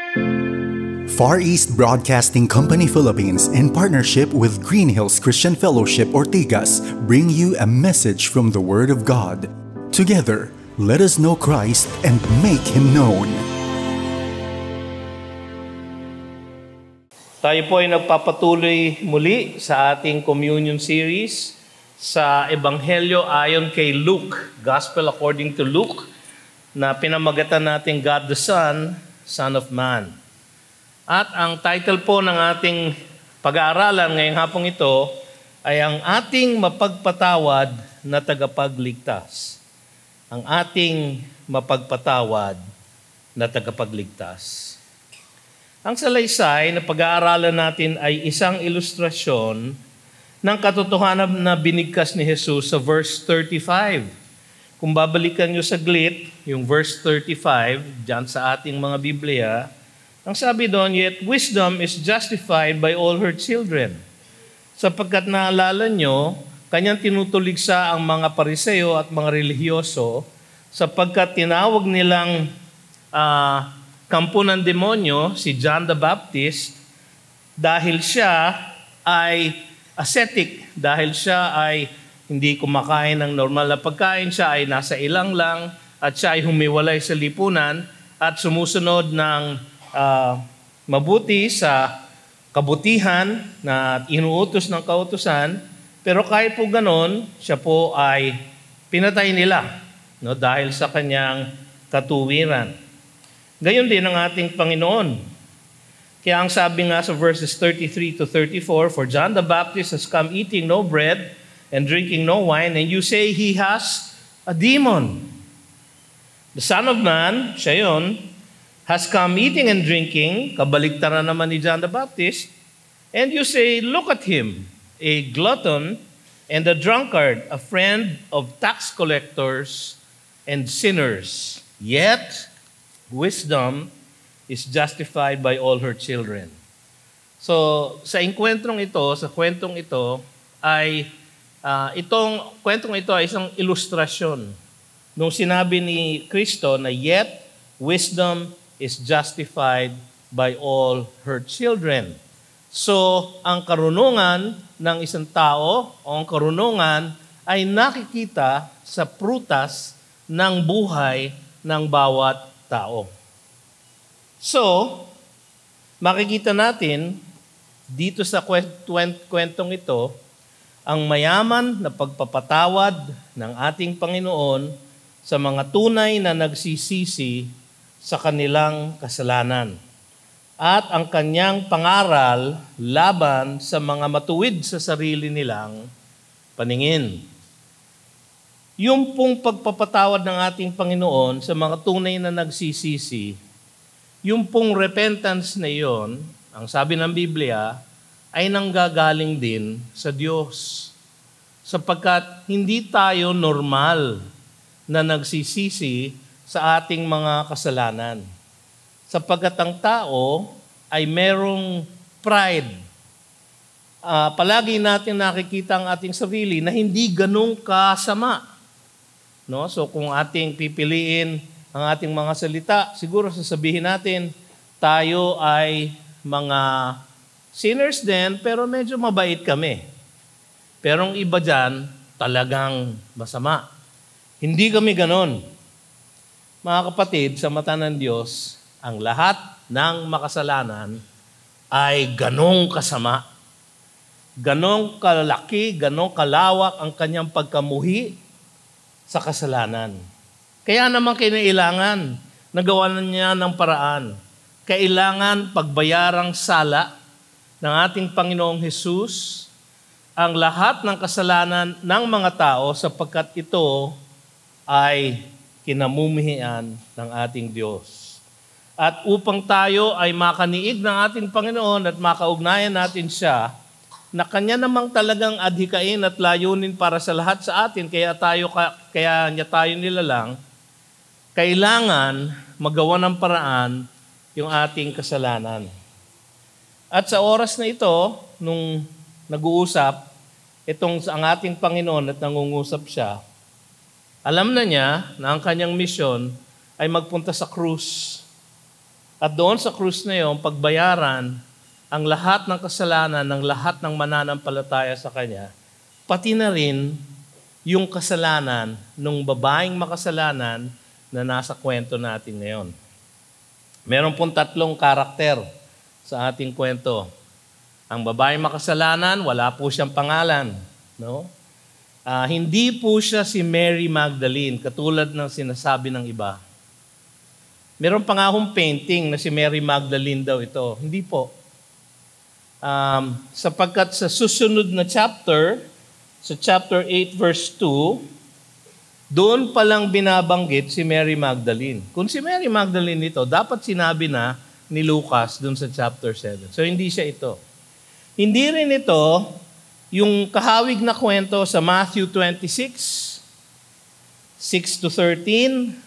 Far East Broadcasting Company Philippines, in partnership with Green Hills Christian Fellowship Ortigas, bring you a message from the Word of God. Together, let us know Christ and make Him known. Tayo po ay nagpapatuloy muli sa ating communion series sa Ebanghelyo ayon kay Luke, Gospel according to Luke, na pinamagatan natin God the Son, Son of Man. At ang title po ng ating pag-aaralan ngayong hapong ito ay ang ating mapagpatawad na tagapagligtas. Ang ating mapagpatawad na tagapagligtas. Ang salaysay na pag-aaralan natin ay isang ilustrasyon ng katotohanan na binigkas ni Jesus sa verse 35. Kung babalikan nyo saglit, yung verse 35, dyan sa ating mga Biblia, ang sabi doon, yet wisdom is justified by all her children. Sapagkat naalala nyo, kanyang tinutuligsa ang mga Pariseo at mga relihiyoso sapagkat tinawag nilang kampo ng demonyo, si John the Baptist, dahil siya ay ascetic, dahil siya ay hindi kumakain ng normal na pagkain, siya ay nasa ilang lang, at siya ay humiwalay sa lipunan at sumusunod ng mabuti sa kabutihan na inuutos ng kautusan, pero kahit po ganon, siya po ay pinatay nila dahil sa kanyang katuwiran. Gayon din ang ating Panginoon. Kaya ang sabi nga sa verses 33 to 34, for John the Baptist has come eating no bread and drinking no wine, and you say he has a demon. The Son of Man, siya yun, has come eating and drinking, kabaligtaran naman ni John the Baptist, and you say, look at him, a glutton and a drunkard, a friend of tax collectors and sinners. Yet, wisdom is justified by all her children. So, sa kwentong ito, ay itong kwentong ito ay isang ilustrasyon nung sinabi ni Kristo na yet, wisdom is justified by all her children. So, ang karunungan ng isang tao o ang karunungan ay nakikita sa prutas ng buhay ng bawat tao. So, makikita natin dito sa kwentong ito ang mayaman na pagpapatawad ng ating Panginoon sa mga tunay na nagsisisi sa kanilang kasalanan at ang kanyang pangaral laban sa mga matuwid sa sarili nilang paningin. Yung pong pagpapatawad ng ating Panginoon sa mga tunay na nagsisisi, yung pong repentance na iyon, ang sabi ng Biblia, ay nanggagaling din sa Diyos. Sapagkat hindi tayo normal na nagsisisi sa ating mga kasalanan. Sapagkat ang tao ay merong pride. Palagi natin nakikita ang ating sarili na hindi ganun kasama. No? So kung ating pipiliin ang ating mga salita, siguro sasabihin natin, tayo ay mga sinners din, pero medyo mabait kami. Pero ang iba dyan, talagang masama. Hindi kami ganon. Mga kapatid, sa mata ng Diyos, ang lahat ng makasalanan ay ganong kasama. Ganong kalaki, ganong kalawak ang kanyang pagkamuhi sa kasalanan. Kaya naman kinailangan, nagawa na niya ng paraan. Kailangan pagbayarang sala ng ating Panginoong Hesus ang lahat ng kasalanan ng mga tao sapagkat ito ay kinamumuhian ng ating Diyos. At upang tayo ay makaniig ng ating Panginoon at makaugnayan natin siya, na Kanya namang talagang adhikain at layunin para sa lahat sa atin, kaya niya tayo nilalang, kailangan magawa ng paraan yung ating kasalanan. At sa oras na ito, nung nag-uusap, ang ating Panginoon at nangungusap siya, alam na niya na ang kanyang misyon ay magpunta sa krus At doon sa krus na yon, pagbayaran ang lahat ng kasalanan ng lahat ng mananampalataya sa Kanya, pati na rin yung kasalanan ng babaeng makasalanan na nasa kwento natin ngayon. Meron pong 3 karakter sa ating kwento. Ang babaeng makasalanan, wala po siyang pangalan. No? Hindi po siya si Mary Magdalene, katulad ng sinasabi ng iba. Meron pa nga akong painting na si Mary Magdalene daw ito. Hindi po. Sapagkat sa susunod na chapter, sa chapter 8 verse 2, doon palang binabanggit si Mary Magdalene. Kung si Mary Magdalene ito, dapat sinabi na ni Lucas doon sa chapter 7. So hindi siya ito. Hindi rin ito yung kahawig na kwento sa Matthew 26, 6-13,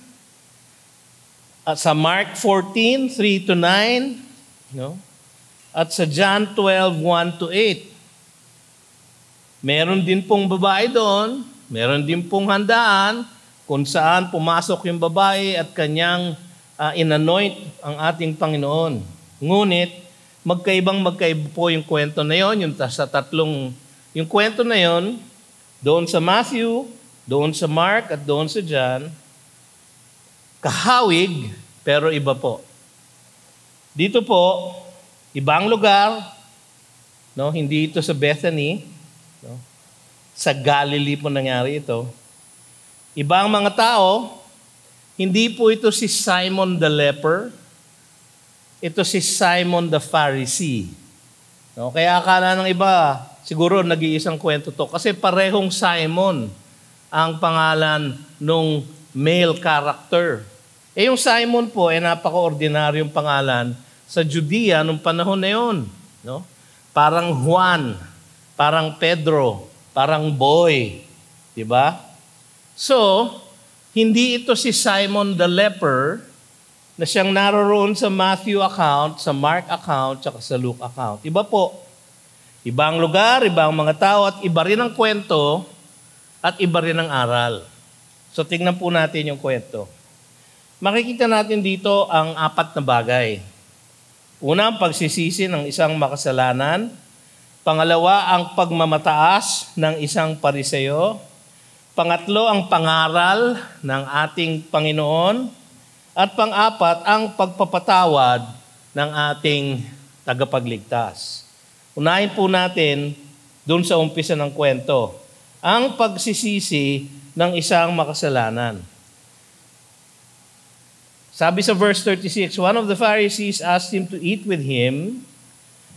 at sa Mark 14, 3-9, no? At sa John 12, 1-8. Meron din pong babae doon, meron din pong handaan kung saan pumasok yung babae at kanyang inanoint ang ating Panginoon. Ngunit, magkaiba po yung kwento na yon, yung yung kwento na yon, doon sa Matthew, doon sa Mark, at doon sa John, kahawig, pero iba po. Dito po, ibang lugar, no? Hindi ito sa Bethany, no? Sa Galilee po nangyari ito. Ibang mga tao, hindi po ito si Simon the leper, ito si Simon the Pharisee. No? Kaya akala ng iba, siguro nag-iisang kwento to, kasi parehong Simon ang pangalan nung male character. Yung Simon po ay napaka-ordinaryong pangalan sa Judea nung panahon na yun. No? Parang Juan, parang Pedro, parang Boy. Diba? So, hindi ito si Simon the leper na siyang naroon sa Matthew account, sa Mark account, at sa Luke account. Iba po. Ibang lugar, ibang mga tao, at iba rin ang kwento, at iba rin ang aral. So, tingnan po natin yung kwento. Makikita natin dito ang 4 na bagay. Una, ang pagsisisi ng isang makasalanan. Pangalawa, ang pagmamataas ng isang Pariseo. Pangatlo, ang pangaral ng ating Panginoon. At pang-4, ang pagpapatawad ng ating tagapagligtas. Unahin po natin doon sa umpisa ng kwento, ang pagsisisi ng isang makasalanan. Sabi sa verse 36, one of the Pharisees asked him to eat with him,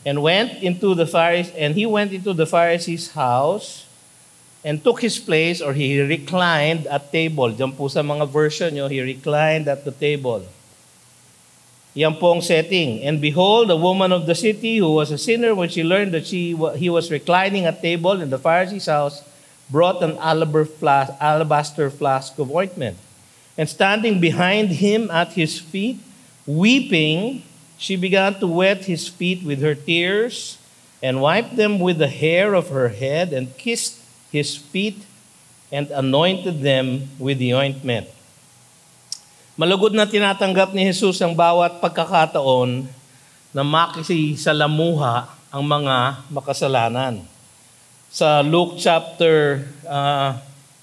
and he went into the Pharisee's house and took his place, or he reclined at table. Diyan po sa mga version nyo, he reclined at the table. Yan po ang setting. And behold, a woman of the city who was a sinner, when she learned that he was reclining at table in the Pharisee's house, brought an alabaster flask of ointment. And standing behind him at his feet, weeping, she began to wet his feet with her tears, and wiped them with the hair of her head, and kissed his feet, and anointed them with the ointment. Malugod na tinatanggap ni Jesus ang bawat pagkakataon na makisalamuha ang mga makasalanan. Sa Luke chapter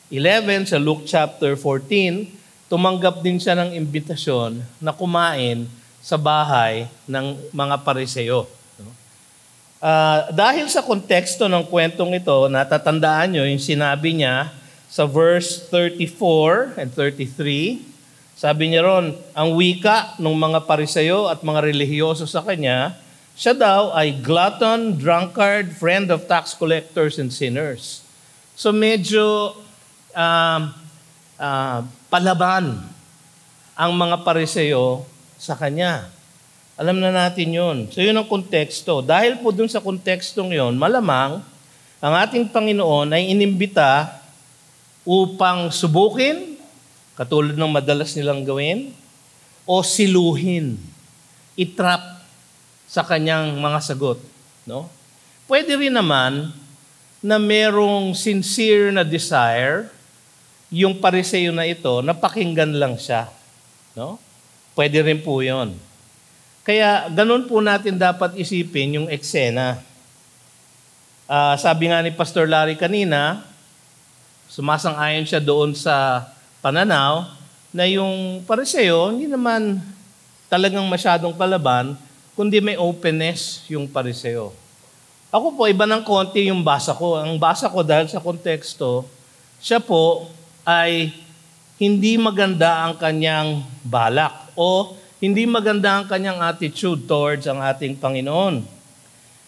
11, sa Luke chapter 14, tumanggap din siya ng imbitasyon na kumain sa bahay ng mga Pariseo. Dahil sa konteksto ng kwentong ito, natatandaan nyo yung sinabi niya sa verse 34 and 33. Sabi niya ron, ang wika ng mga Pariseo at mga relihiyoso sa kanya, siya daw ay glutton, drunkard, friend of tax collectors and sinners. So medyo palaban ang mga Pariseo sa kanya. Alam na natin yun. So yun ang konteksto. Dahil po dun sa kontekstong yun, malamang ang ating Panginoon ay inimbita upang subukin, katulad ng madalas nilang gawin, o siluhin, itrap sa kanyang mga sagot. No? Pwede rin naman na merong sincere na desire yung Pariseo na ito, na pakinggan lang siya. No? Pwede rin po yun. Kaya ganun po natin dapat isipin yung eksena. Sabi nga ni Pastor Larry kanina, sumasang-ayon siya doon sa pananaw na yung Pariseo, hindi naman talagang masyadong palaban, kundi may openness yung Pariseo. Ako po, iba ng konti yung basa ko. Ang basa ko dahil sa konteksto, siya po ay hindi maganda ang kanyang balak o hindi maganda ang kanyang attitude towards ang ating Panginoon.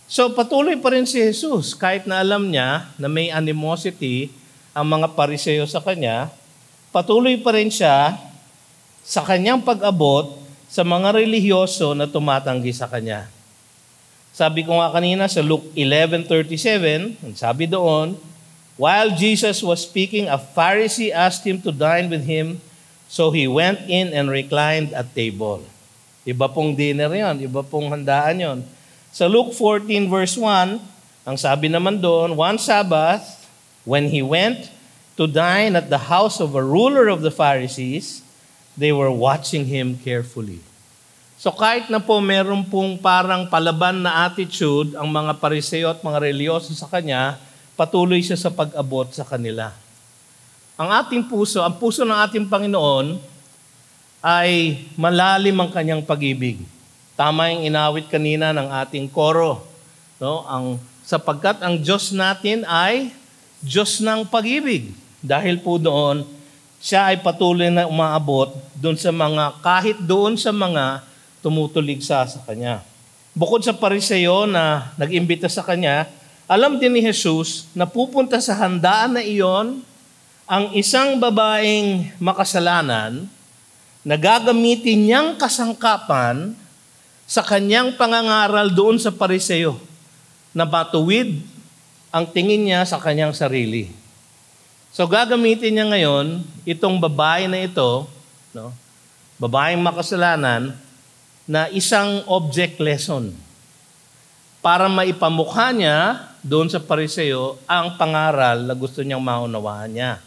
So patuloy pa rin si Jesus kahit na alam niya na may animosity ang mga Pariseo sa kanya, patuloy pa rin siya sa kanyang pag-abot sa mga relihiyoso na tumatanggi sa kanya. Sabi ko nga kanina sa Luke 11:37, sabi doon, while Jesus was speaking, a Pharisee asked him to dine with him, so he went in and reclined at table. Iba pong dinner yon, iba pong handaan yon. Sa Luke 14 verse 1, ang sabi naman doon, one Sabbath, when he went to dine at the house of a ruler of the Pharisees, they were watching him carefully. So kahit na po meron pong parang palaban na attitude ang mga Pariseo at mga reliyoso sa kanya, patuloy siya sa pag-abot sa kanila. Ang ating puso, ang puso ng ating Panginoon ay malalim ang kanyang pag-ibig. Tama yung inawit kanina ng ating koro. No? Sapagkat ang Diyos natin ay Diyos ng pag-ibig. Dahil po doon, siya ay patuloy na umaabot doon sa mga, kahit doon sa mga tumutuligsa sa kanya. Bukod sa Pariseo na nag-imbita sa kanya, alam din ni Jesus na pupunta sa handaan na iyon ang isang babaeng makasalanan na gagamitin niyang kasangkapan sa kanyang pangangaral doon sa Pariseo na matuwid ang tingin niya sa kanyang sarili. So gagamitin niya ngayon itong babae na ito, no, babaeng makasalanan, na isang object lesson para maipamukha niya doon sa Pariseo ang pangaral na gusto niyang maunawaan niya.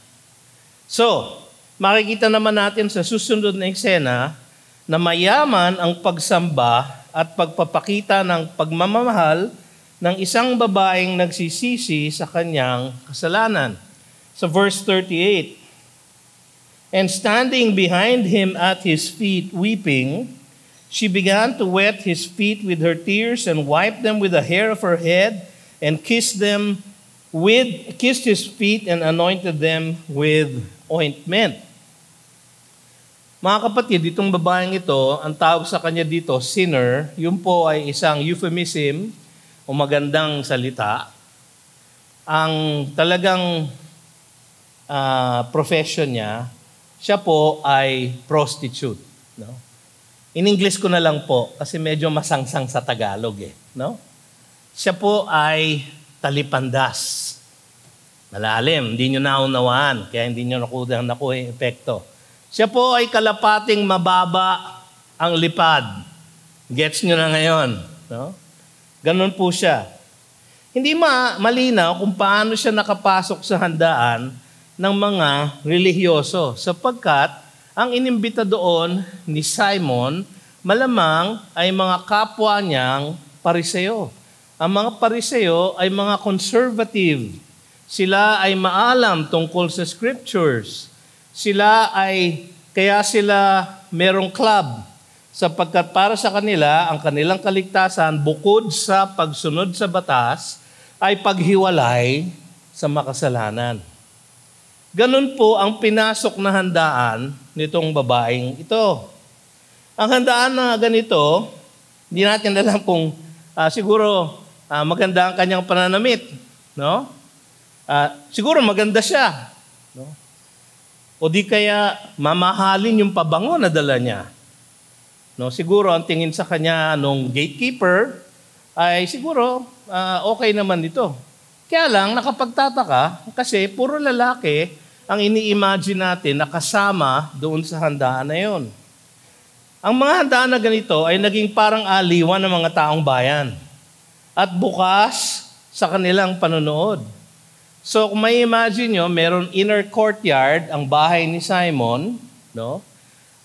So, makikita naman natin sa susunod na eksena na mayaman ang pagsamba at pagpapakita ng pagmamahal ng isang babaeng nagsisisi sa kanyang kasalanan. Sa verse 38, and standing behind him at his feet weeping, she began to wet his feet with her tears and wiped them with the hair of her head and kissed his feet and anointed them with ointment. Mga kapatid, itong babaeng ito, ang tawag sa kanya dito, sinner, yun po ay isang euphemism o magandang salita. Ang talagang profession niya, siya po ay prostitute. No? In English ko na lang po kasi medyo masangsang sa Tagalog no? Siya po ay talipandas. Malalim, hindi nyo naunawaan, kaya hindi nyo nakuha yung epekto. Siya po ay kalapating mababa ang lipad. Gets nyo na ngayon. No? Ganun po siya. Hindi malinaw kung paano siya nakapasok sa handaan ng mga relihiyoso sapagkat ang inimbita doon ni Simon, malamang ay mga kapwa niyang Pariseo. Ang mga Pariseo ay mga conservative. Sila ay maalam tungkol sa scriptures. Kaya sila merong club. Sapagkat para sa kanila, ang kanilang kaligtasan, bukod sa pagsunod sa batas, ay paghiwalay sa makasalanan. Ganun po ang pinasok na handaan nitong babaeng ito. Ang handaan na ganito, hindi natin alam kung siguro maganda ang kanyang pananamit. No? Siguro maganda siya. No? O di kaya mamahalin yung pabango na dala niya. No? Siguro ang tingin sa kanya nung gatekeeper ay siguro okay naman ito. Kaya lang nakapagtataka kasi puro lalaki ang ini-imagine natin na kasama doon sa handaan na yon. Ang mga handaan na ganito ay naging parang aliwan ng mga taong bayan at bukas sa kanilang panonood. So kung may imagine nyo, meron inner courtyard ang bahay ni Simon, no?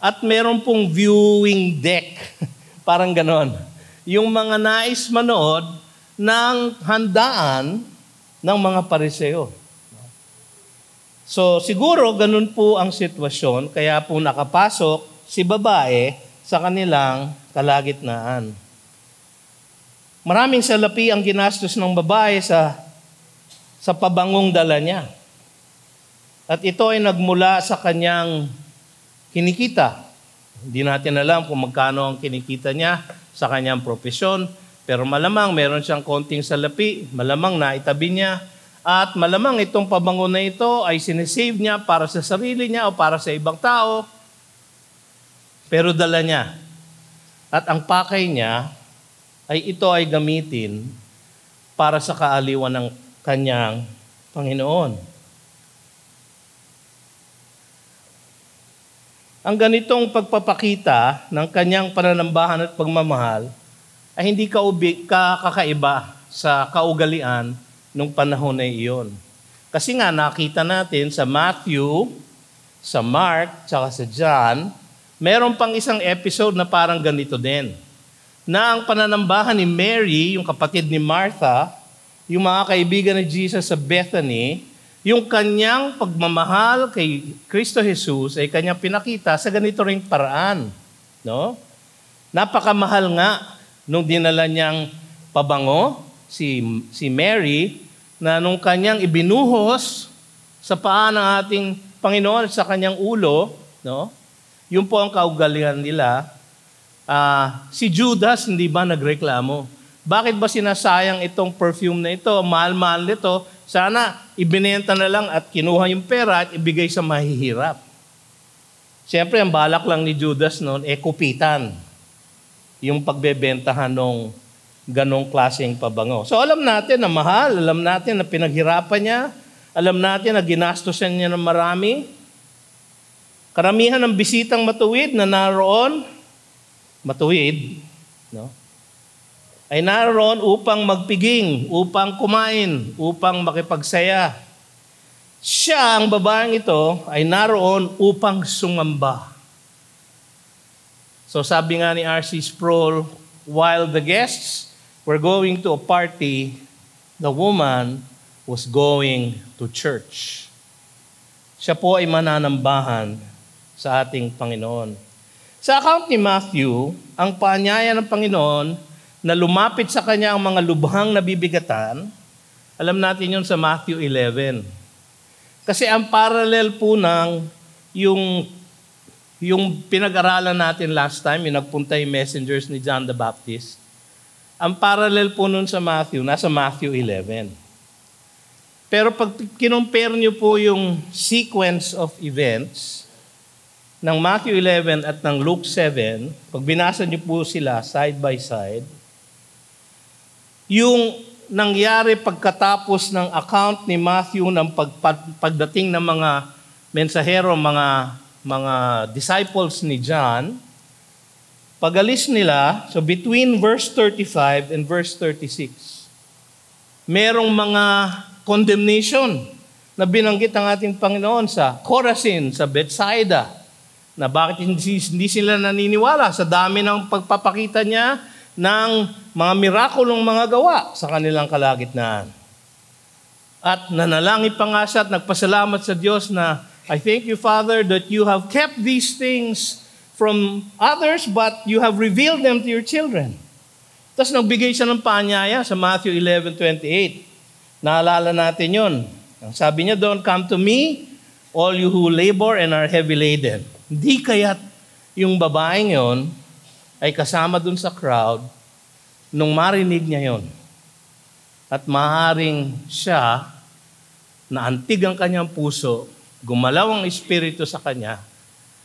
At meron pong viewing deck Parang ganon. Yung mga nais manood ng handaan ng mga pariseo. So siguro ganun po ang sitwasyon, kaya po nakapasok si babae sa kanilang kalagitnaan. Maraming salapi ang ginastos ng babae sa pabangong dala niya. At ito ay nagmula sa kanyang kinikita. Hindi natin alam kung magkano ang kinikita niya sa kanyang propesyon, pero malamang meron siyang konting salapi, malamang naitabi niya, at malamang itong pabango na ito ay sinisave niya para sa sarili niya o para sa ibang tao, pero dala niya. At ang pakay niya ay ito ay gamitin para sa kaaliwan ng kanyang Panginoon. Ang ganitong pagpapakita ng kanyang pananambahan at pagmamahal ay hindi kakaiba sa kaugalian nung panahon na iyon. Kasi nga nakita natin sa Matthew, sa Mark, tsaka sa John, meron pang isang episode na parang ganito din. Na ang pananambahan ni Mary, yung kapatid ni Martha, yung mga kaibigan ni Jesus sa Bethany, yung kanyang pagmamahal kay Kristo Jesus ay kanyang pinakita sa ganito ring paraan. No? Napakamahal nga nung dinala niyang pabango, si Mary, na nung kanyang ibinuhos sa paa ng ating Panginoon sa kanyang ulo, no? Yun po ang kaugalian nila. Si Judas, hindi ba nagreklamo? Bakit ba sinasayang itong perfume na ito? Mahal-mahal nito. Sana ibinenta na lang at kinuha yung pera at ibigay sa mahihirap. Siyempre, ang balak lang ni Judas noon, kupitan yung pagbebentahan ng ganong klaseng pabango. So alam natin na mahal, alam natin na pinaghirapan niya, alam natin na ginastosan niya ng marami. Karamihan ng bisitang matuwid na naroon, matuwid, no? Ay naroon upang magpiging, upang kumain, upang makipagsaya. Siya, ang babaeng ito, ay naroon upang sumamba. So sabi nga ni R.C. Sproul, while the guests were going to a party, the woman was going to church. Siya po ay mananambahan sa ating Panginoon. Sa account ni Matthew, ang paanyaya ng Panginoon na lumapit sa kanya ang mga lubhang nabibigatan, alam natin yun sa Matthew 11. Kasi ang parallel po ng yung pinag-aralan natin last time, yung nagpunta yung messengers ni John the Baptist, ang parallel po nun sa Matthew, nasa Matthew 11. Pero pag kinumpare nyo po yung sequence of events ng Matthew 11 at ng Luke 7, pag binasa nyo po sila side by side, yung nangyari pagkatapos ng account ni Matthew ng pagdating ng mga mensahero, mga disciples ni John, pag-alis nila, so between verse 35 and verse 36, merong mga condemnation na binanggit ang ating Panginoon sa Chorazin, sa Bethsaida, na bakit hindi sila naniniwala sa dami ng pagpapakita niya ng mga mirakulong mga gawa sa kanilang kalagitnaan. At nanalangin pa nga siya at nagpasalamat sa Diyos na, I thank you, Father, that you have kept these things from others, but you have revealed them to your children. Tapos nagbigay siya ng paanyaya sa Matthew 11:28. Naalala natin yun. Ang sabi niya doon, come to me, all you who labor and are heavy laden. Hindi kaya't yung babaeng yon ay kasama dun sa crowd nung marinig niya yon. At maaaring siya, na antig ang kanyang puso, gumalaw ang espiritu sa kanya,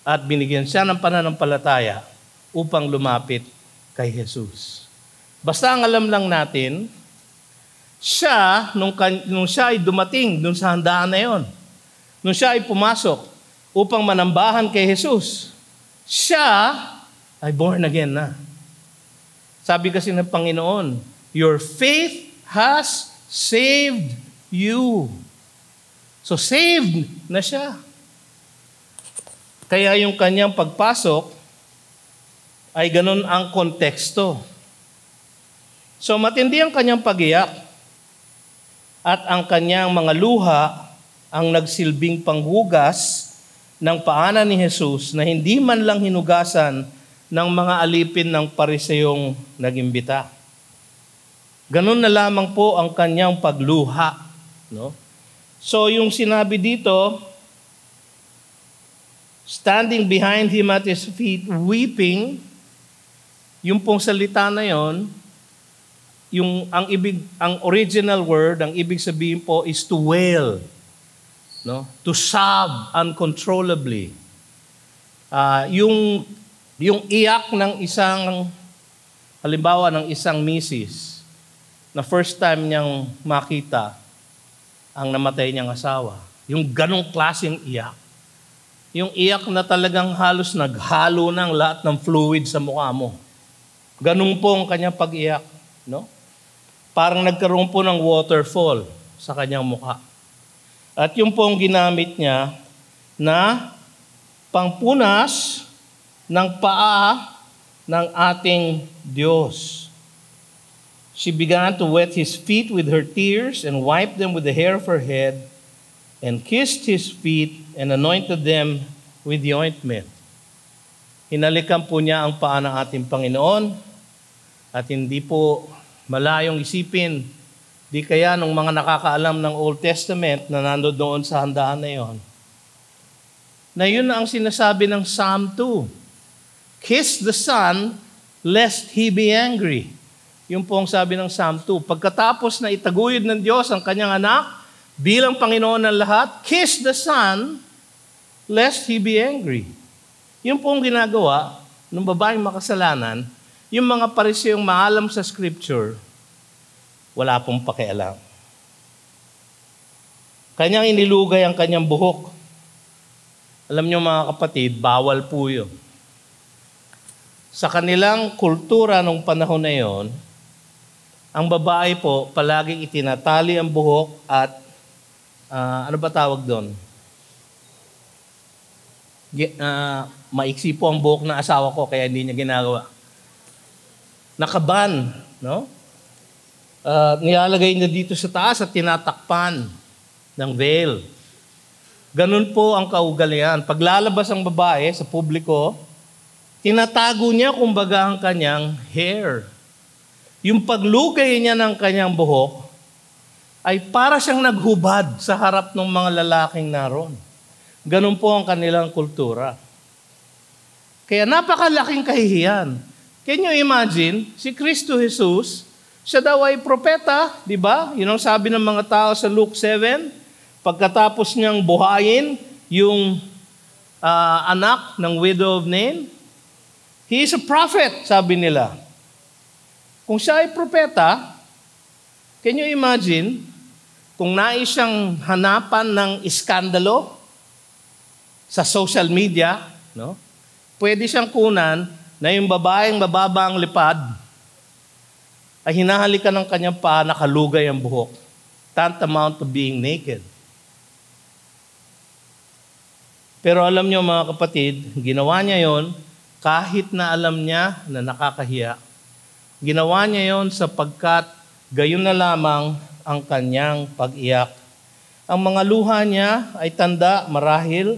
at binigyan siya ng pananampalataya upang lumapit kay Jesus. Basta ang alam lang natin, siya, nung siya ay dumating dun sa handaan na yon, nung siya ay pumasok upang manambahan kay Jesus, siya ay born again na. Sabi kasi ng Panginoon, your faith has saved you. So saved na siya. Kaya yung kanyang pagpasok ay ganun ang konteksto. So matindi ang kanyang pag-iyak at ang kanyang mga luha ang nagsilbing panghugas ng paanan ni Jesus na hindi man lang hinugasan ng mga alipin ng Pariseyong nag-imbita. Ganun na lamang po ang kanyang pagluha. No? So yung sinabi dito, standing behind him at his feet, weeping, yung pong salita na yon, ang original word, ang ibig sabihin po is to wail, no? To sob uncontrollably. Yung iyak ng isang, halimbawa ng isang misis, na first time niyang makita ang namatay niyang asawa. Yung ganong klaseng iyak. Yung iyak na talagang halos naghalo ng lahat ng fluid sa mukha mo. Ganun po ang kanyang pag-iyak. No? Parang nagkaroon po ng waterfall sa kanyang mukha. At yung po ang ginamit niya na pangpunas ng paa ng ating Diyos. She began to wet his feet with her tears and wiped them with the hair of her head and kissed his feet and anointed them with the ointment. Hinalikan po niya ang paa ng ating Panginoon at hindi po malayong isipin, di kaya nung mga nakakaalam ng Old Testament na nando doon sa handaan na yon, na yun ang sinasabi ng Psalm 2. Kiss the Son, lest He be angry. Yung po ang sabi ng Psalm 2. Pagkatapos na itaguyod ng Diyos ang kanyang anak, bilang Panginoon ng lahat, kiss the Son, lest He be angry. Yung po ang ginagawa ng babaeng makasalanan, yung mga Pariseyong maalam sa Scripture, wala pong pakialam. Kanyang inilugay ang kanyang buhok. Alam niyo mga kapatid, bawal po yun. Sa kanilang kultura nung panahon na yon, ang babae po palaging itinatali ang buhok at ano ba tawag doon? Maiksi po ang buhok ng asawa ko kaya hindi niya ginagawa. Nakaban, no? Nilalagay niya dito sa taas at tinatakpan ng veil. Ganun po ang kaugalian. Paglalabas ang babae sa publiko, tinatago niya kumbaga ang kanyang hair. Yung paglugay niya ng kanyang buhok ay para siyang naghubad sa harap ng mga lalaking naroon. Ganun po ang kanilang kultura. Kaya napakalaking kahihiyan. Can you imagine, si Kristo Jesus, siya daw ay propeta, di ba? Yun ang sabi ng mga tao sa Luke 7, pagkatapos niyang buhayin yung anak ng widow of Nain, he is a prophet, sabi nila. Kung siya ay propeta, can you imagine, kung nais siyang hanapan ng iskandalo sa social media, no? Pwede siyang kunan na yung babaeng mababa ang lipad ay hinahalikan ng kanyang paa, nakalugay ang buhok. Tantamount to being naked. Pero alam niyo mga kapatid, ginawa niya yon kahit na alam niya na nakakahiya. Ginawa niya yon sapagkat gayon na lamang ang kanyang pag-iyak. Ang mga luha niya ay tanda marahil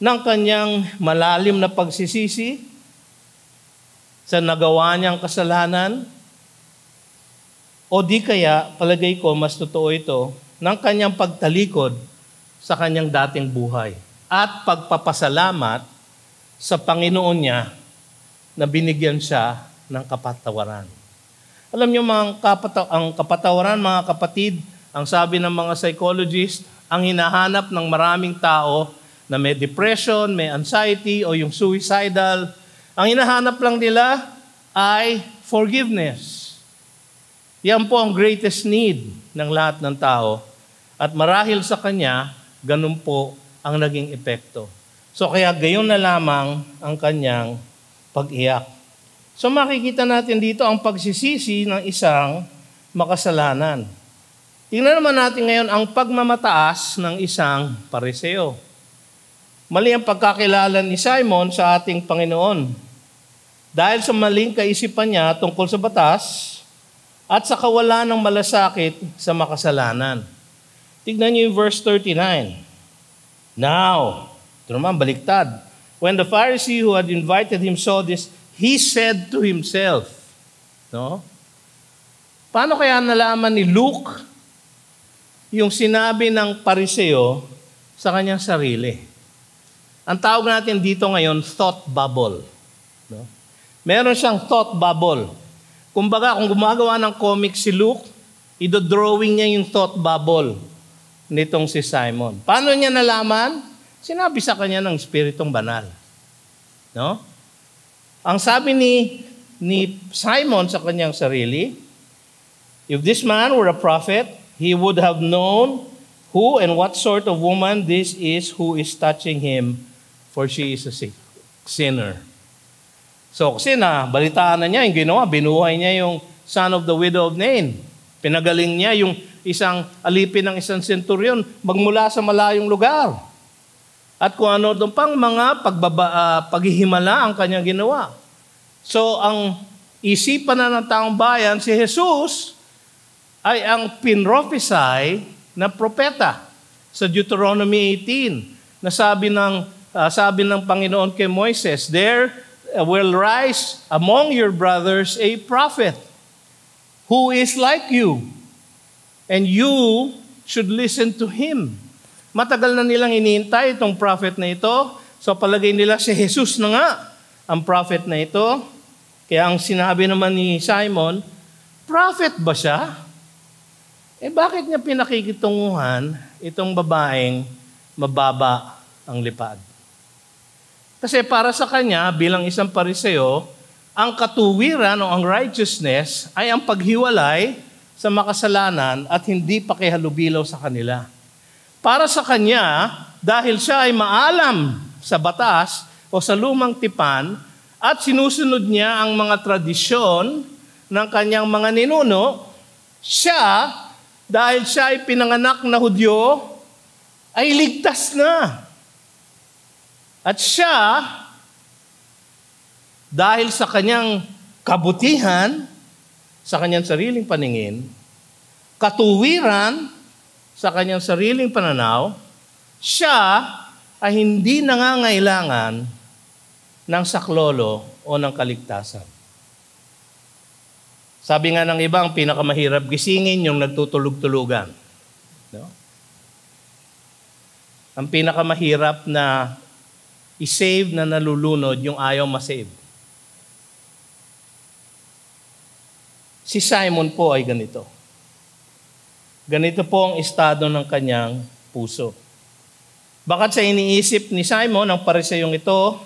ng kanyang malalim na pagsisisi sa nagawa niyang kasalanan, o di kaya, palagay ko, mas totoo ito, ng kanyang pagtalikod sa kanyang dating buhay at pagpapasalamat sa Panginoon niya na binigyan siya ng kapatawaran. Alam niyo, ang kapatawaran, mga kapatid, ang sabi ng mga psychologist, ang hinahanap ng maraming tao na may depression, may anxiety, o yung suicidal, ang hinahanap lang nila ay forgiveness. Yan po ang greatest need ng lahat ng tao. At marahil sa kanya, ganun po ang naging epekto. So kaya gayon na lamang ang kanyang pag-iyak. So makikita natin dito ang pagsisisi ng isang makasalanan. Tingnan naman natin ngayon ang pagmamataas ng isang Pariseo. Mali ang pagkakilala ni Simon sa ating Panginoon. dahil sa maling kaisipan niya tungkol sa batas at sa kawalan ng malasakit sa makasalanan. Tignan niyo yung verse 39. Now, ito naman, baliktad. When the Pharisee who had invited him saw this, he said to himself, no? Paano kaya nalaman ni Luke yung sinabi ng Pariseo sa kanyang sarili? Ang tawag natin dito ngayon, thought bubble. No? Meron siyang thought bubble. Kumbaga, kung gumagawa ng comic si Luke, idodrawing niya yung thought bubble nitong si Simon. Paano niya nalaman? Sinabi sa kanya ng Espiritong Banal. No? Ang sabi ni Simon sa kanyang sarili, if this man were a prophet, he would have known who and what sort of woman this is who is touching him, for she is a sinner. So, kasi balitaan na niya yung ginawa, binuhay niya yung son of the widow of Nain. Pinagaling niya yung isang alipin ng isang centurion magmula sa malayong lugar. At kung ano doon pang mga paghihimala ang kanyang ginawa. So, ang isipan na ng taong bayan, si Jesus ay ang pinrophesy na propeta sa Deuteronomy 18 na sabi ng Panginoon kay Moises, there will rise among your brothers a prophet who is like you, and you should listen to him. Matagal na nilang iniintay itong prophet na ito, so palagay nila si Jesus na nga ang prophet na ito. Kaya ang sinabi naman ni Simon, prophet ba siya? Bakit niya pinakikitunguhan itong babaeng mababa ang lipad? Kasi para sa kanya, bilang isang Pariseo, ang katuwiran o ang righteousness ay ang paghiwalay sa makasalanan at hindi pakihalubilaw sa kanila. Para sa kanya, dahil siya ay maalam sa batas o sa lumang tipan at sinusunod niya ang mga tradisyon ng kanyang mga ninuno, siya, dahil siya ay pinanganak na Hudyo, ay ligtas na. At siya, dahil sa kanyang kabutihan, sa kanyang sariling paningin, katuwiran sa kanyang sariling pananaw, siya ay hindi nangangailangan ng saklolo o ng kaligtasan. Sabi nga ng iba, ang pinakamahirap gisingin yung nagtutulog-tulugan. No? Ang pinakamahirap na i-save na nalulunod yung ayaw ma-save. Si Simon po ay ganito. Ganito po ang estado ng kanyang puso. Bakit sa iniisip ni Simon, ang Pariseyong ito,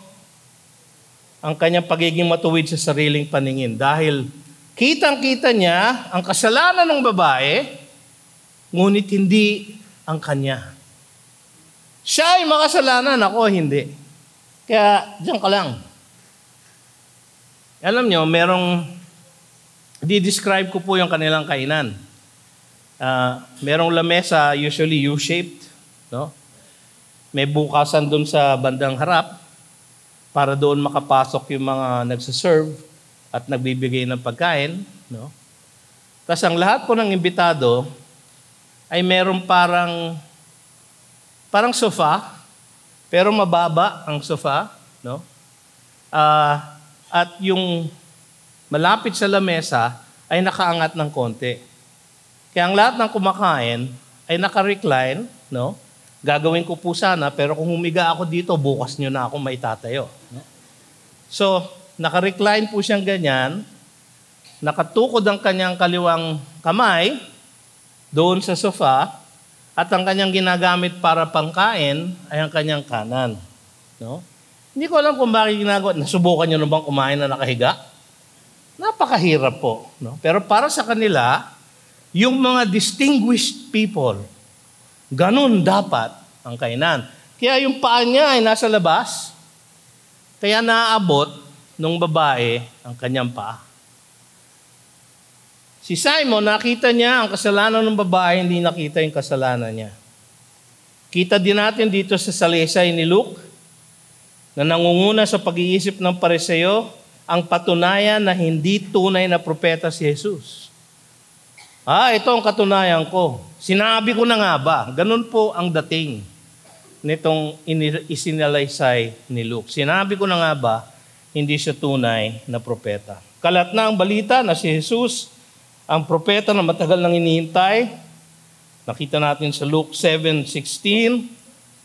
ang kanyang pagiging matuwid sa sariling paningin. Dahil kitang-kita niya ang kasalanan ng babae, ngunit hindi ang kanya. Siya ay makasalanan, ako hindi. Kaya, diyan ka lang. Alam nyo, di-describe ko po yung kanilang kainan. Merong lamesa, usually U-shaped. No? May bukasan doon sa bandang harap para doon makapasok yung mga nagsaserve at nagbibigay ng pagkain. No? Tapos ang lahat po ng imbitado ay merong parang sofa, pero mababa ang sofa, no? At yung malapit sa lamesa ay nakaangat ng konti. Kaya ang lahat ng kumakain ay naka-recline, no? Gagawin ko po sana, pero kung humiga ako dito, bukas nyo na ako maitatayo. No? So, naka-recline po siyang ganyan, nakatukod ang kanyang kaliwang kamay doon sa sofa, at ang kanyang ginagamit para pangkain ay ang kanyang kanan. No? Hindi ko alam kung bakit ginagawa. Nasubukan nyo na bang kumain na nakahiga? Napakahirap po. No? Pero para sa kanila, yung mga distinguished people, ganun dapat ang kainan. Kaya yung paa niya ay nasa labas, kaya naaabot nung babae ang kanyang paa. Si Simon, nakita niya ang kasalanan ng babae, hindi nakita yung kasalanan niya. Kita din natin dito sa salaysay ni Luke na nangunguna sa pag-iisip ng Pariseo ang patunayan na hindi tunay na propeta si Jesus. Ito ang katunayan ko. Sinabi ko na nga ba? Ganun po ang dating nitong isinalaysay ni Luke. Sinabi ko na nga ba, hindi siya tunay na propeta. Kalat na ang balita na si Jesus, ang propeta na matagal nang hinihintay. Nakita natin sa Luke 7:16,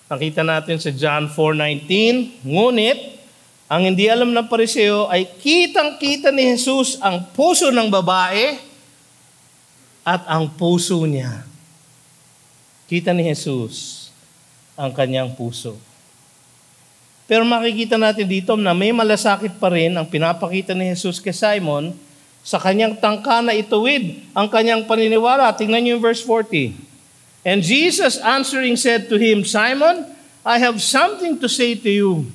nakita natin sa John 4:19. Ngunit, ang hindi alam ng Pariseo ay kitang-kita ni Jesus ang puso ng babae at ang puso niya. Kita ni Jesus ang kanyang puso. Pero makikita natin dito na may malasakit pa rin ang pinapakita ni Jesus kay Simon sa kanyang tangka na ituwid ang kanyang paniniwala. Tingnan niyo yung verse 40. And Jesus answering said to him, Simon, I have something to say to you.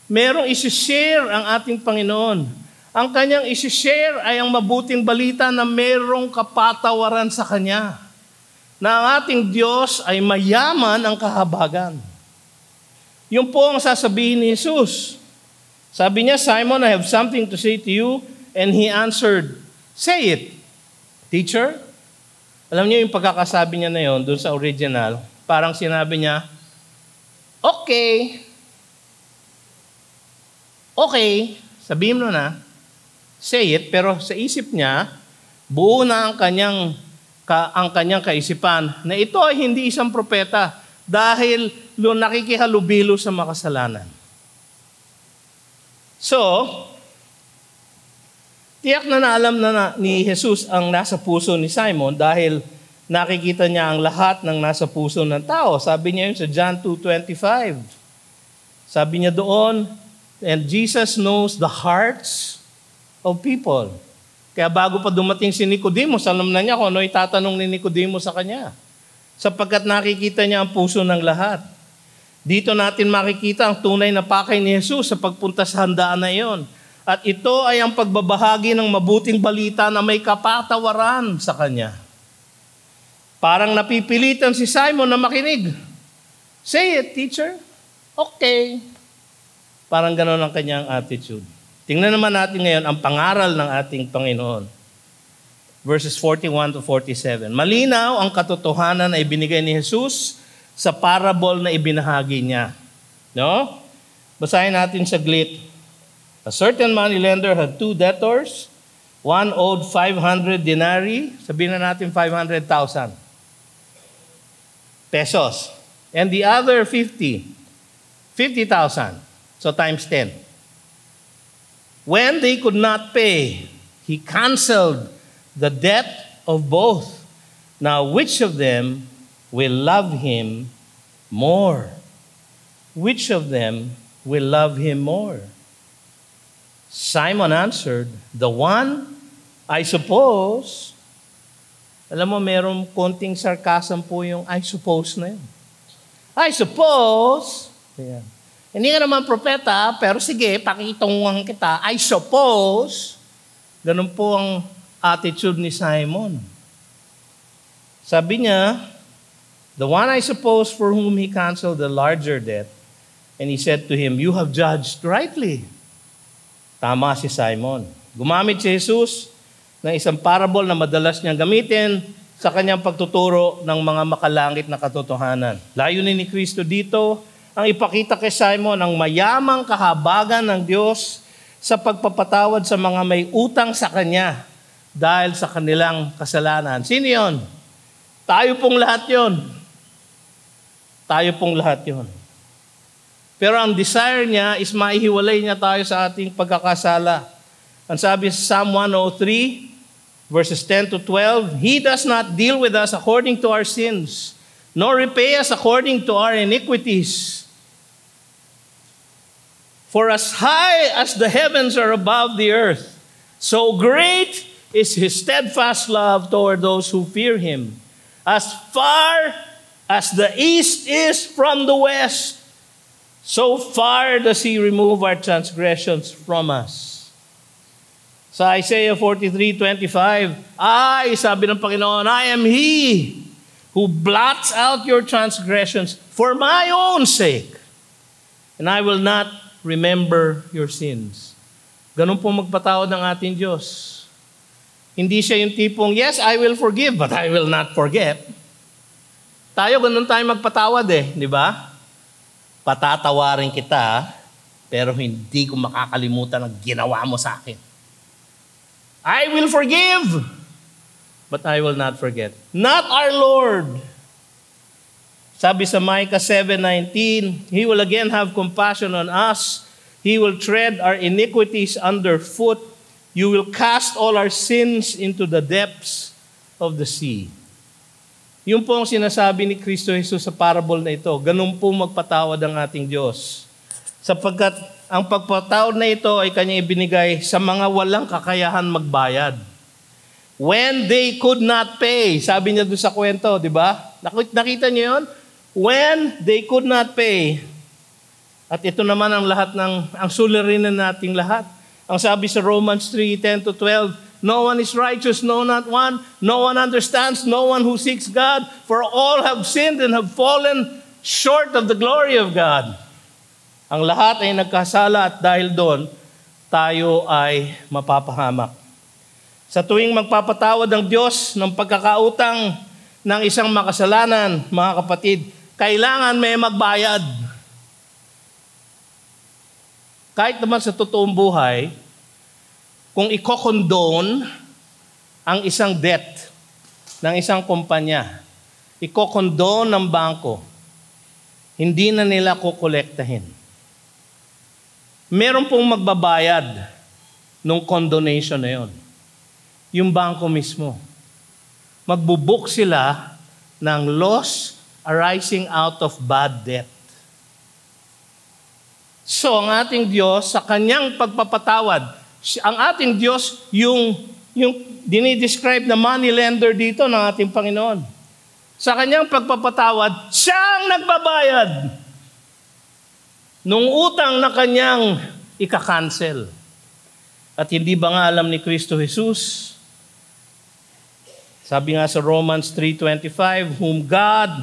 Merong isi-share ang ating Panginoon. Ang kanyang isi-share ay ang mabuting balita na merong kapatawaran sa Kanya. Na ang ating Diyos ay mayaman ang kahabagan. Yun po ang sasabihin ni Jesus. Sabi niya, Simon, I have something to say to you. And he answered, say it, teacher. Alam niyo yung pagkakasabi niya na yun, doon sa original, parang sinabi niya, Okay, sabihin mo na, say it, pero sa isip niya, buo na ang kanyang kaisipan na ito ay hindi isang propeta dahil nakikihalubilo sa makasalanan. So, tiyak na alam na ni Jesus ang nasa puso ni Simon dahil nakikita niya ang lahat ng nasa puso ng tao. Sabi niya yun sa John 2:25. Sabi niya doon, and Jesus knows the hearts of people. Kaya bago pa dumating si Nicodemos, alam na niya kung ano itatanong ni Nicodemos sa kanya. Sapagkat nakikita niya ang puso ng lahat. Dito natin makikita ang tunay na pakay ni Jesus sa pagpunta sa handaan na iyon. At ito ay ang pagbabahagi ng mabuting balita na may kapatawaran sa kanya. Parang napipilitan si Simon na makinig. Say it, teacher. Okay. Parang gano'n ang kanyang attitude. Tingnan naman natin ngayon ang pangaral ng ating Panginoon. Verses 41 to 47. Malinaw ang katotohanan na ibinigay ni Jesus sa parable na ibinahagi niya. No? Basahin natin saglit. A certain moneylender had 2 debtors. One owed 500 denarii. Sabihin na natin 500,000 pesos. And the other 50,000. So times 10. When they could not pay, he canceled the debt of both. Now, which of them will love him more? Which of them will love him more? Simon answered, the one, I suppose. Alam mo, merong konting sarcasm po yung I suppose na yun. I suppose. Ayan. Hindi ka naman propeta, pero sige, pakitungan kita. I suppose. Ganun po ang attitude ni Simon. Sabi niya, the one I suppose for whom he canceled the larger debt. And he said to him, you have judged rightly. Tama si Simon. Gumamit si Jesus ng isang parable na madalas niyang gamitin sa kanyang pagtuturo ng mga makalangit na katotohanan. Layunin ni Kristo dito ang ipakita kay Simon ang mayamang kahabagan ng Diyos sa pagpapatawad sa mga may utang sa Kanya dahil sa kanilang kasalanan. Sino yun? Tayo pong lahat yun. Tayo pong lahat yun. Pero ang desire niya is maihiwalay niya tayo sa ating pagkakasala. Ang sabi sa Psalm 103, verses 10 to 12, He does not deal with us according to our sins, nor repay us according to our iniquities. For as high as the heavens are above the earth, so great is His steadfast love toward those who fear Him. As far as the east is from the west, so far does He remove our transgressions from us. Sa Isaiah 43:25, sabi ng Panginoon, I am He who blots out your transgressions for my own sake, and I will not remember your sins Ganun po magpatawad ng ating Diyos. Hindi siya yung tipong, yes, I will forgive, but I will not forget. Tayo, ganun tayo magpatawad di ba? Patatawarin kita, pero hindi ko makakalimutan ang ginawa mo sa akin. I will forgive, but I will not forget. Not our Lord. Sabi sa Micah 7:19, He will again have compassion on us. He will tread our iniquities underfoot. You will cast all our sins into the depths of the sea. Yun po ang sinasabi ni Kristo Jesus sa parable na ito. Ganun po magpatawad ang ating Diyos. Sapagkat ang pagpatawad na ito ay kanyang ibinigay sa mga walang kakayahan magbayad. When they could not pay. Sabi niya doon sa kwento, di ba? Nakita niyo yun? When they could not pay. At ito naman ang lahat ang suliranin nating lahat. Ang sabi sa Romans 3:10-12, no one is righteous, no not one. No one understands, no one who seeks God. For all have sinned and have fallen short of the glory of God. Ang lahat ay nagkasala at dahil doon, tayo ay mapapahamak. Sa tuwing magpapatawad ang Diyos ng pagkakautang ng isang makasalanan, mga kapatid, kailangan may magbayad. Kahit naman sa totoong buhay, kung i-condone ang isang debt ng isang kumpanya, i-condone ng bangko, hindi na nila kukolektahin. Meron pong magbabayad ng condonation na yon. Yung bangko mismo. Magbubook sila ng loss arising out of bad debt. So, ang ating Diyos, sa kanyang pagpapatawad, ang ating Diyos, yung dinidescribe na money lender dito ng ating Panginoon. Sa kanyang pagpapatawad, siyang nagbabayad nung utang na kanyang ika-cancel. At hindi ba nga alam ni Kristo Jesus? Sabi nga sa Romans 3:25, whom God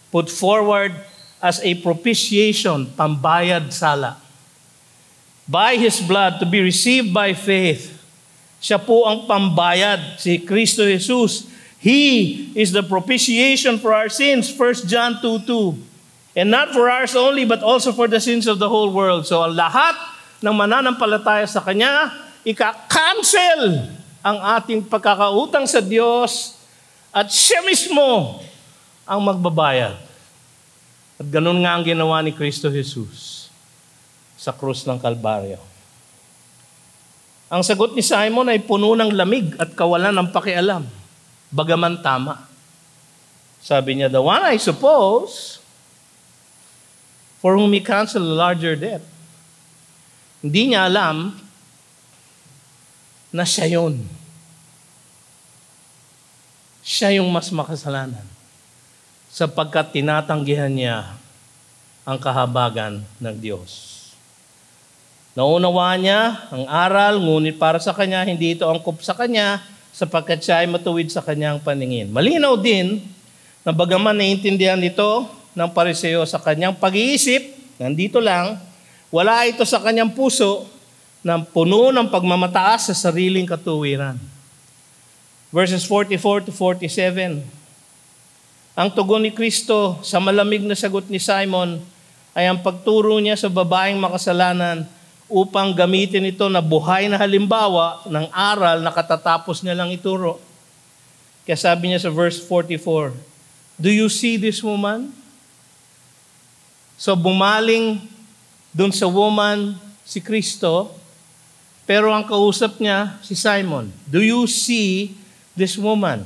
put forward as a propitiation, pambayad sala. By His blood to be received by faith. Siya po ang pambayad, si Kristo Jesus. He is the propitiation for our sins, 1 John 2:2. And not for ours only, but also for the sins of the whole world. So lahat ng mananampalataya sa Kanya, ika-cancel ang ating pagkakautang sa Diyos at siya mismo ang magbabayad. At ganun nga ang ginawa ni Kristo Jesus sa krus ng Kalbaryo. Ang sagot ni Simon ay puno ng lamig at kawalan ng pakialam, bagaman tama. Sabi niya, the one I suppose, for whom he canceled a larger debt. Hindi niya alam na siya yun. Siya yung mas makasalanan. Sapagkat tinatanggihan niya ang kahabagan ng Diyos. Naunawa niya ang aral, ngunit para sa kanya, hindi ito angkop sa kanya, sapagkat siya ay matuwid sa kanyang paningin. Malinaw din na bagaman naiintindihan ito ng Pariseo sa kanyang pag-iisip, nandito lang, wala ito sa kanyang puso na puno ng pagmamataas sa sariling katuwiran. Verses 44-47. Ang tugon ni Kristo sa malamig na sagot ni Simon ay ang pagturo niya sa babaeng makasalanan upang gamitin ito na buhay na halimbawa ng aral na katatapos niya lang ituro. Kaya sabi niya sa verse 44, do you see this woman? So bumaling dun sa woman si Kristo, pero ang kausap niya si Simon. Do you see this woman?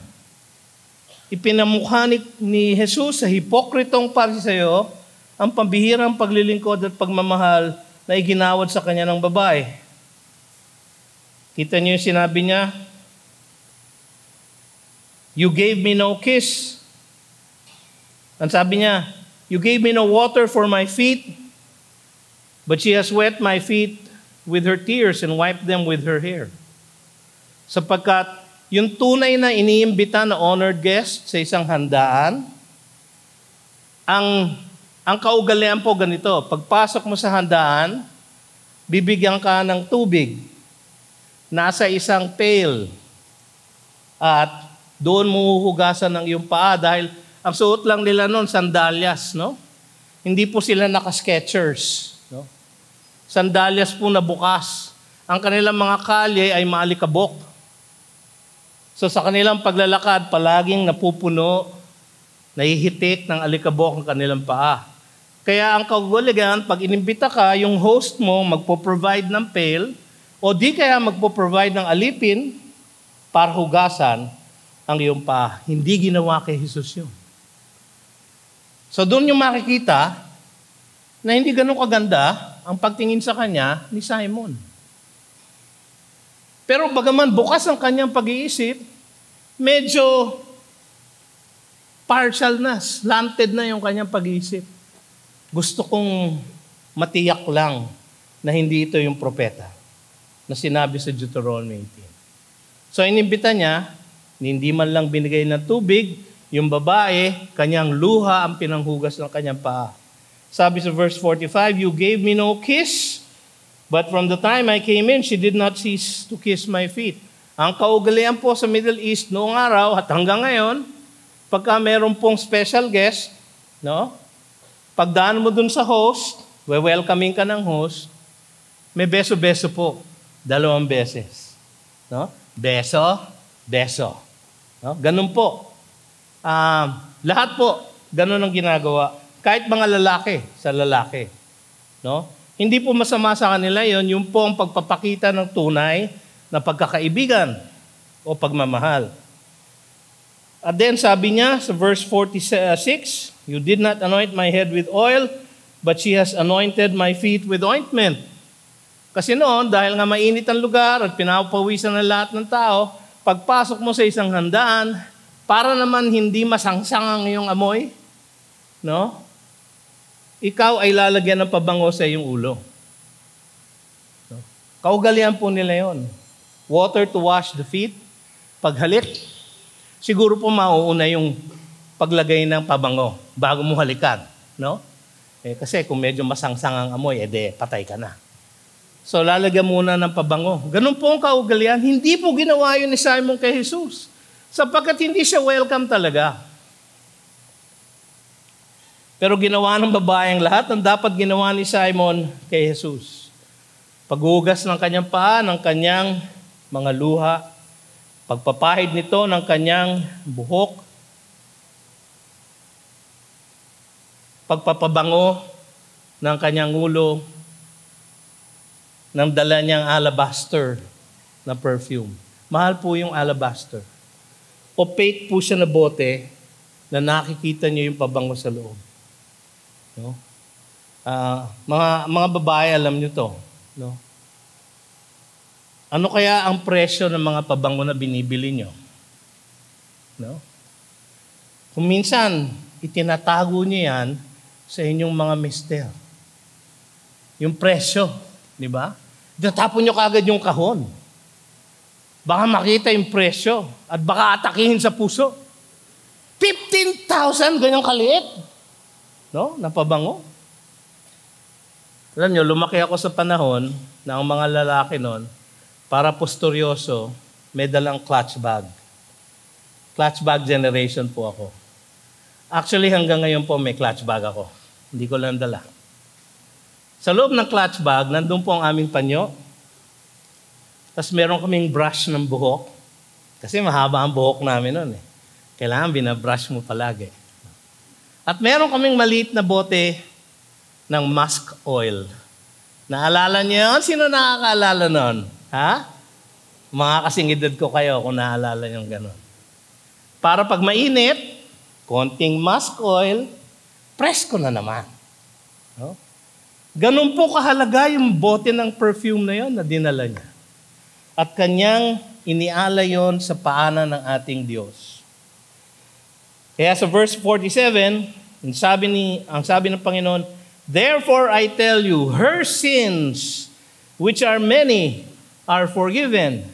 Ipinamukha ni Jesus sa hipokritong Pariseo ang pambihirang paglilingkod at pagmamahal na iginawad sa kanya ng babae. Kita niyo yung sinabi niya, you gave me no kiss. Ang sabi niya, you gave me no water for my feet, but she has wet my feet with her tears and wiped them with her hair. Sapagkat yung tunay na iniimbita na honored guest sa isang handaan, ang kaugalian po ganito, pagpasok mo sa handaan, bibigyan ka ng tubig nasa isang pail at doon mo huhugasan ng iyong paa dahil ang suot lang nila noon, sandalyas, no? Hindi po sila naka-Skechers, no? Sandalyas po na bukas. Ang kanilang mga kalye ay maalikabok. So sa kanilang paglalakad, palaging napupuno, nahihitik ng alikabok ang kanilang paa. Kaya ang kaugalian, pag inimbita ka, yung host mo magpo-provide ng pail o di kaya magpo-provide ng alipin para hugasan ang iyong paa. Hindi ginawa kay Jesus yun. So doon yung makikita na hindi ganun kaganda ang pagtingin sa kanya ni Simon. Pero bagaman bukas ang kanyang pag-iisip, medyo partial na, slanted na yung kanyang pag-iisip. Gusto kong matiyak lang na hindi ito yung propeta na sinabi sa Deuteronomy 18. So inimbita niya, hindi man lang binigay ng tubig, yung babae, kanyang luha ang pinanghugas ng kanyang paa. Sabi sa verse 45, "You gave me no kiss, but from the time I came in, she did not cease to kiss my feet." Ang kaugalian po sa Middle East noong araw at hanggang ngayon, pagka meron pong special guest, no? Pagdaan mo dun sa host, welcoming ka ng host, may beso-beso po, 2 beses. No? Beso, beso. No? Ganun po. Lahat po, ganun ang ginagawa. Kahit mga lalaki sa lalaki. No? Hindi po masama sa kanila yon, yung po ang pagpapakita ng tunay na pagkakaibigan o pagmamahal. At then sabi niya sa verse 46, "You did not anoint my head with oil, but she has anointed my feet with ointment." Kasi noon, dahil nga mainit ang lugar at pinapawisan ng lahat ng tao, pagpasok mo sa isang handaan, para naman hindi masangsang ang iyong amoy, no? Ikaw ay lalagyan ng pabango sa iyong ulo. No? Kaugalian po nila yon. Water to wash the feet. Paghalik, siguro po mauuna yung paglagay ng pabango bago mo halikan, no? Kasi kung medyo masangsang ang amoy, patay ka na. So lalagyan muna ng pabango. Ganun po ang kaugalian. Hindi po ginawa yun ni Simon kay Jesus. Sapagkat hindi siya welcome talaga. Pero ginawa ng babaeng lahat ang dapat ginawa ni Simon kay Jesus. Paghugas ng kanyang paa, ng kanyang mga luha, pagpapahid nito ng kanyang buhok, pagpapabango ng kanyang ulo, ng dala niyang alabaster na perfume. Mahal po yung alabaster. Opaque po siya na bote na nakikita niyo yung pabango sa loob. No? Mga babae, alam niyo to. No? Ano kaya ang presyo ng mga pabango na binibili niyo? No? Kung minsan, itinatago niyo yan sa inyong mga mister. Yung presyo, di ba? Tinatapon niyo kaagad yung kahon. Baka makita yung presyo at baka atakihin sa puso. 15,000, ganyang kaliit. No? Napabango. Alam niyo, lumaki ako sa panahon na ang mga lalaki noon, para posturyoso, may dalang clutch bag. Clutch bag generation po ako. Actually, hanggang ngayon po may clutch bag ako. Hindi ko lang dala. Sa loob ng clutch bag, nandun po ang aming panyo. Tapos meron kaming brush ng buhok. Kasi mahaba ang buhok namin noon eh. Kailangan binabrush mo palagi. At meron kaming maliit na bote ng musk oil. Naalala niyo yun? Sino nakakaalala noon? Ha? Mga kasing edad ko kayo kung naalala niyo gano'n. Para pag mainit, konting musk oil, presko na naman. No? Ganun po kahalaga yung bote ng perfume na yon na dinala niya. At kanyang iniala yon sa paanan ng ating Diyos. Kaya sa verse 47, ang sabi ng Panginoon, "Therefore I tell you, her sins, which are many, are forgiven.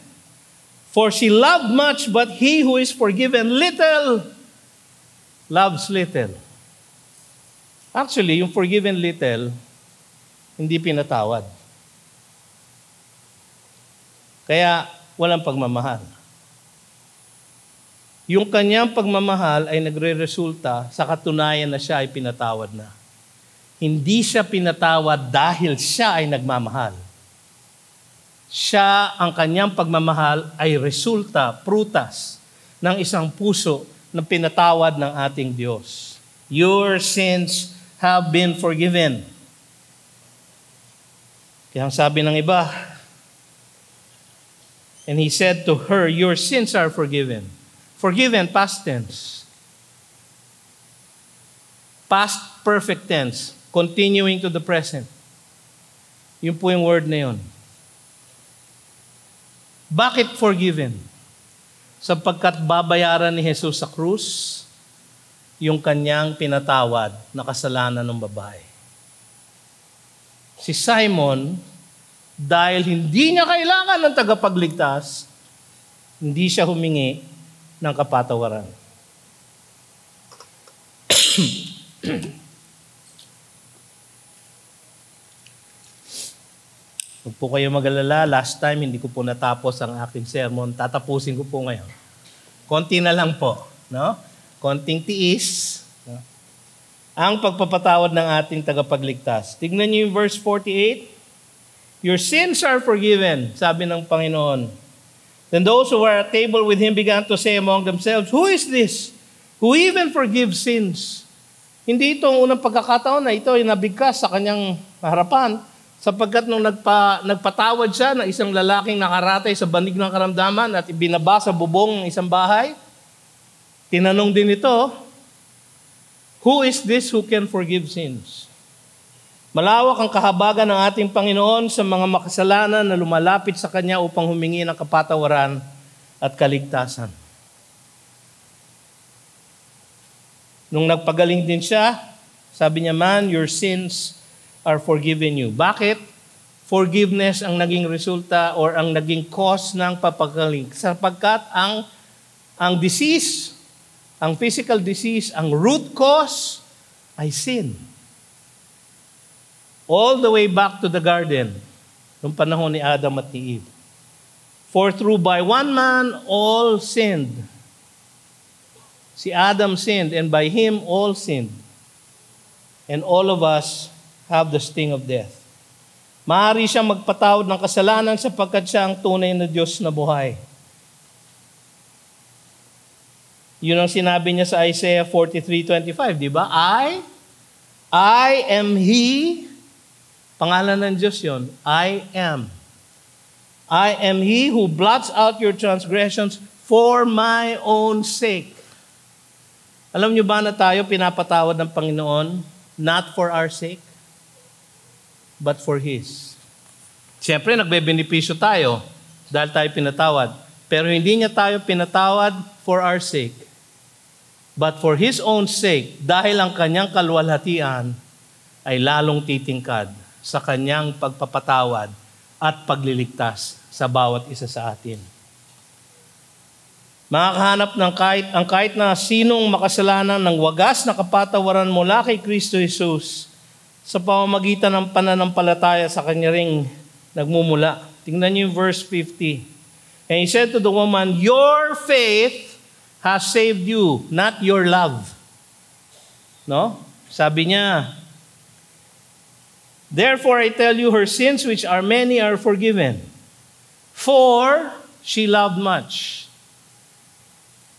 For she loved much, but he who is forgiven little, loves little." Actually, yung forgiven little, hindi pinatawad. Kaya walang pagmamahal. Yung kanyang pagmamahal ay nagre-resulta sa katunayan na siya ay pinatawad na. Hindi siya pinatawad dahil siya ay nagmamahal. Siya, ang kanyang pagmamahal ay resulta, prutas ng isang puso na pinatawad ng ating Diyos. Your sins have been forgiven. Kaya ang sabi ng iba, and he said to her, your sins are forgiven. Forgiven, past tense. Past perfect tense. Continuing to the present. Yun po yung word na yun. Bakit forgiven? Sapagkat babayaran ni Jesus sa krus yung kanyang pinatawad na kasalanan ng babae. Si Simon, dahil hindi niya kailangan ng tagapagligtas, hindi siya humingi ng kapatawaran. Huwag po kayo mag-alala. Last time, hindi ko po natapos ang aking sermon. Tatapusin ko po ngayon. Konti na lang po. No? Konting tiis. No? Ang pagpapatawad ng ating tagapagligtas. Tignan niyo yung verse 48. Your sins are forgiven, sabi ng Panginoon. Then those who were at table with him began to say among themselves, who is this who even forgives sins? Hindi itong unang pagkakataon na ito ay nabigkas sa kanyang harapan, sapagkat nung nagpatawad siya ng isang lalaking nakaratay sa banig ng karamdaman at ibinaba sa bubong ng isang bahay, tinanong din ito, who is this who can forgive sins? Malawak ang kahabagan ng ating Panginoon sa mga makasalanan na lumalapit sa Kanya upang humingi ng kapatawaran at kaligtasan. Nung nagpagaling din siya, sabi niya, man, your sins are forgiven you. Bakit? Forgiveness ang naging resulta or ang naging cause ng papagaling. Sapagkat ang disease, ang physical disease, ang root cause ay sin. All the way back to the garden, noong panahon ni Adam at ni Eve. For through by one man all sinned. Si Adam sinned, and by him all sinned. And all of us have the sting of death. Maaari siyang magpatawad ng kasalanan sapagkat siya ang tunay na Diyos na buhay. Yun ang sinabi niya sa Isaiah 43:25, di ba? I am He. Pangalan ng Diyos yun. I am. I am He who blots out your transgressions for my own sake. Alam niyo ba na tayo pinapatawad ng Panginoon not for our sake, but for His? Siyempre, nagbebenepisyo tayo dahil tayo pinatawad. Pero hindi niya tayo pinatawad for our sake, but for His own sake, dahil ang kanyang kalwalhatian ay lalong titingkad sa kanyang pagpapatawad at pagliligtas sa bawat isa sa atin. Makakahanap ng kahit na sinong makasalanan ng wagas na kapatawaran mula kay Kristo Jesus sa pamamagitan ng pananampalataya sa kanya ring nagmumula. Tingnan niyo yung verse 50. And he said to the woman, your faith has saved you, not your love. No? Sabi niya, therefore I tell you, her sins which are many are forgiven. For she loved much.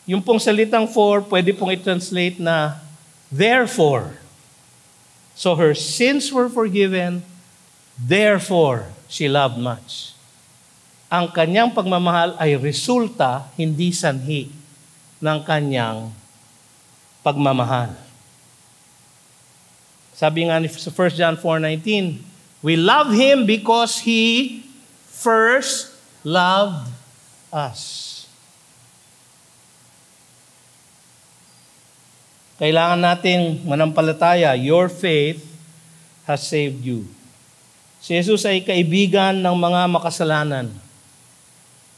Yung pong salitang for, pwede pong i-translate na therefore. So her sins were forgiven, therefore she loved much. Ang kanyang pagmamahal ay resulta, hindi sanhi, ng kanyang pagmamahal. Sabi nga sa 1 John 4:19, we love Him because He first loved us. Kailangan natin manampalataya, your faith has saved you. Si Jesus ay kaibigan ng mga makasalanan.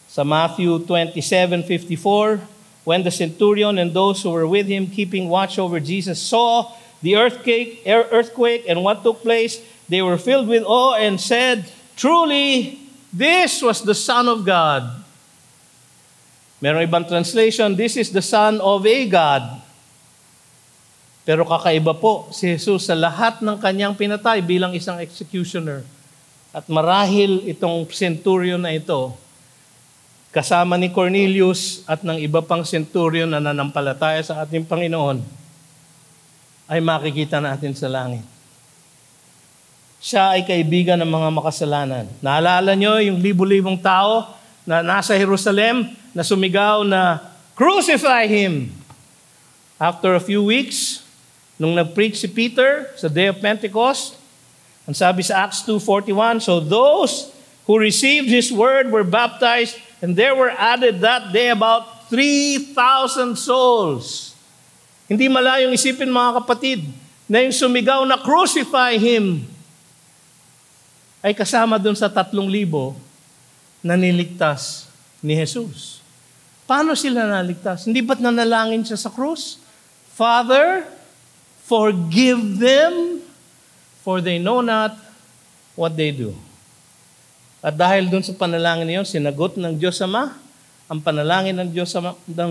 Sa Matthew 27:54, when the centurion and those who were with him keeping watch over Jesus saw the earthquake and what took place, they were filled with awe and said, truly, This was the Son of God. Merong ibang translation, this is the Son of a God. Pero kakaiba po si Jesus sa lahat ng kanyang pinatay bilang isang executioner. At marahil itong centurion na ito, kasama ni Cornelius at ng iba pang centurion na nanampalataya sa ating Panginoon, ay makikita natin sa langit. Siya ay kaibigan ng mga makasalanan. Naalala nyo yung libu-libong tao na nasa Jerusalem na sumigaw na, "Crucify Him!" After a few weeks, nung nag-preach si Peter sa Day of Pentecost, ang sabi sa Acts 2:41, so those who received His word were baptized, and there were added that day about 3,000 souls. Hindi malayong isipin mga kapatid, na yung sumigaw na crucify Him, ay kasama dun sa 3,000 na niligtas ni Jesus. Paano sila naligtas? Hindi ba't nanalangin siya sa krus? Father, forgive them, for they know not what they do. At dahil dun sa panalangin niyon, sinagot ng Diyos Ama, ang panalangin ng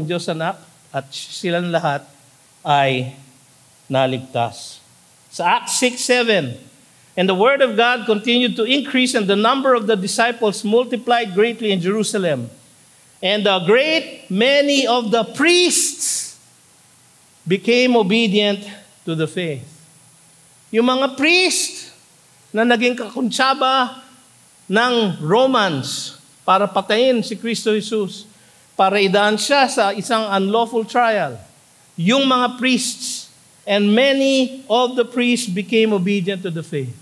Diyos Anak, at silang lahat ay naligtas. Sa Acts 6:7, and the word of God continued to increase, and the number of the disciples multiplied greatly in Jerusalem. And a great many of the priests became obedient to the faith. Yung mga priest na naging kakuntsaba ng Romans para patayin si Kristo Jesus, para idaan siya sa isang unlawful trial. Yung mga priests, and many of the priests became obedient to the faith.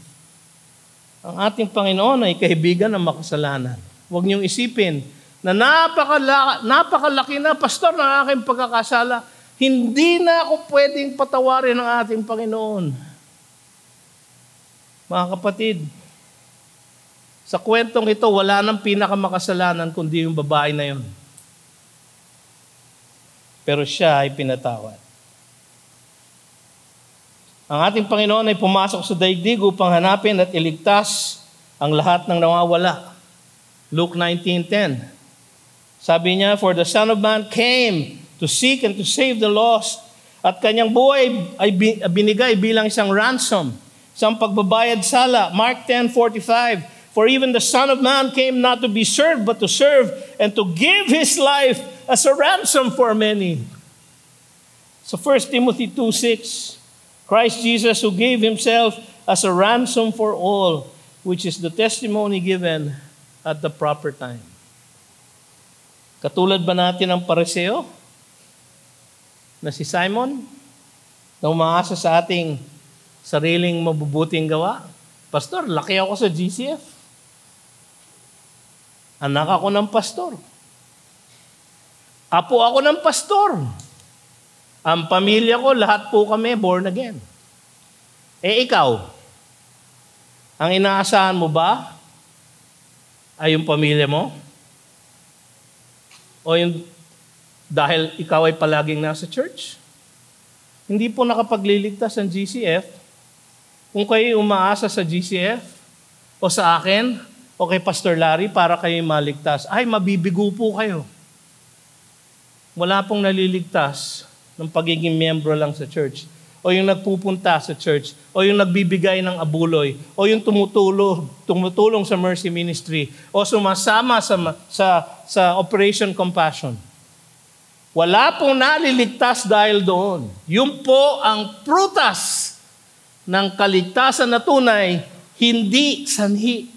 Ang ating Panginoon ay kaibigan ng makasalanan. Huwag niyong isipin na napakalaki na, pastor, ng aking pagkakasala. Hindi na ako pwedeng patawarin ng ating Panginoon. Mga kapatid, sa kwentong ito, wala nang pinakamakasalanan kundi yung babae na yun. Pero siya ay pinatawad. Ang ating Panginoon ay pumasok sa daigdig upang hanapin at iligtas ang lahat ng nawawala. Luke 19:10. Sabi niya, for the Son of Man came to seek and to save the lost. At kanyang buhay ay binigay bilang isang ransom, isang pagbabayad sala. Mark 10:45. For even the Son of Man came not to be served, but to serve and to give His life as a ransom for many. So 1 Timothy 2:6. Christ Jesus who gave Himself as a ransom for all, which is the testimony given at the proper time. Katulad ba natin ng Pariseo na si Simon na umaasa sa ating sariling mabubuting gawa? Pastor, laki ako sa GCF. Anak ako ng pastor. Apo ako ng pastor. Ang pamilya ko, lahat po kami born again. Eh ikaw, ang inaasahan mo ba ay yung pamilya mo? O yung dahil ikaw ay palaging nasa church? Hindi po nakapagliligtas ang GCF. Kung kayo umaasa sa GCF o sa akin o kay Pastor Larry para kayo maligtas, ay mabibigo po kayo. Wala pong naliligtas ng pagiging miyembro lang sa church, o yung nagpupunta sa church, o yung nagbibigay ng abuloy, o yung tumutulong sa Mercy Ministry, o sumasama sa Operation Compassion. Wala pong naliligtas dahil doon. Yun po ang prutas ng kaligtasan na tunay, hindi sanhi.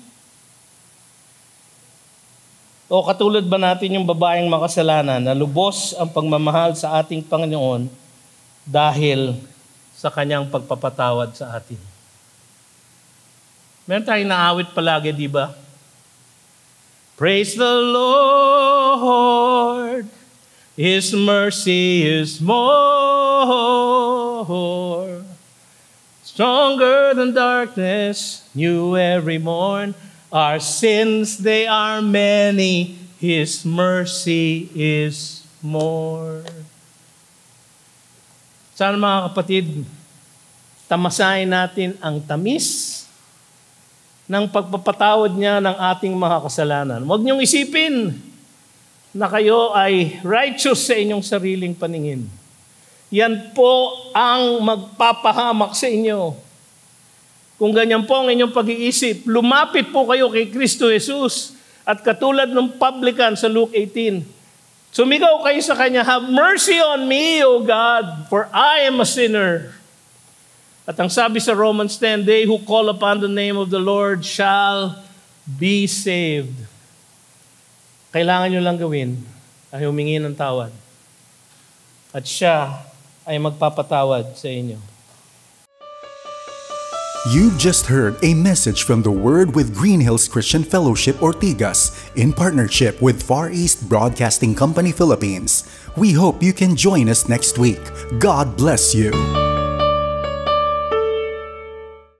O katulad ba natin yung babaeng makasalanan na lubos ang pagmamahal sa ating Panginoon dahil sa kanyang pagpapatawad sa atin? Meron tayong naawit palagi, di ba? Praise the Lord, His mercy is more, stronger than darkness, new every morn. Our sins, they are many, His mercy is more. Sana mga kapatid, tamasahin natin ang tamis ng pagpapatawad niya ng ating mga kasalanan. Huwag niyong isipin na kayo ay righteous sa inyong sariling paningin. Yan po ang magpapahamak sa inyo. Kung ganyan po ang inyong pag-iisip, lumapit po kayo kay Kristo Jesus at katulad ng publican sa Luke 18, sumigaw kayo sa Kanya, "Have mercy on me, O God, for I am a sinner." At ang sabi sa Romans 10, "They who call upon the name of the Lord shall be saved." Kailangan nyo lang gawin ay humingi ng tawad. At siya ay magpapatawad sa inyo. You've just heard a message from the Word with Green Hills Christian Fellowship Ortigas in partnership with Far East Broadcasting Company Philippines. We hope you can join us next week. God bless you.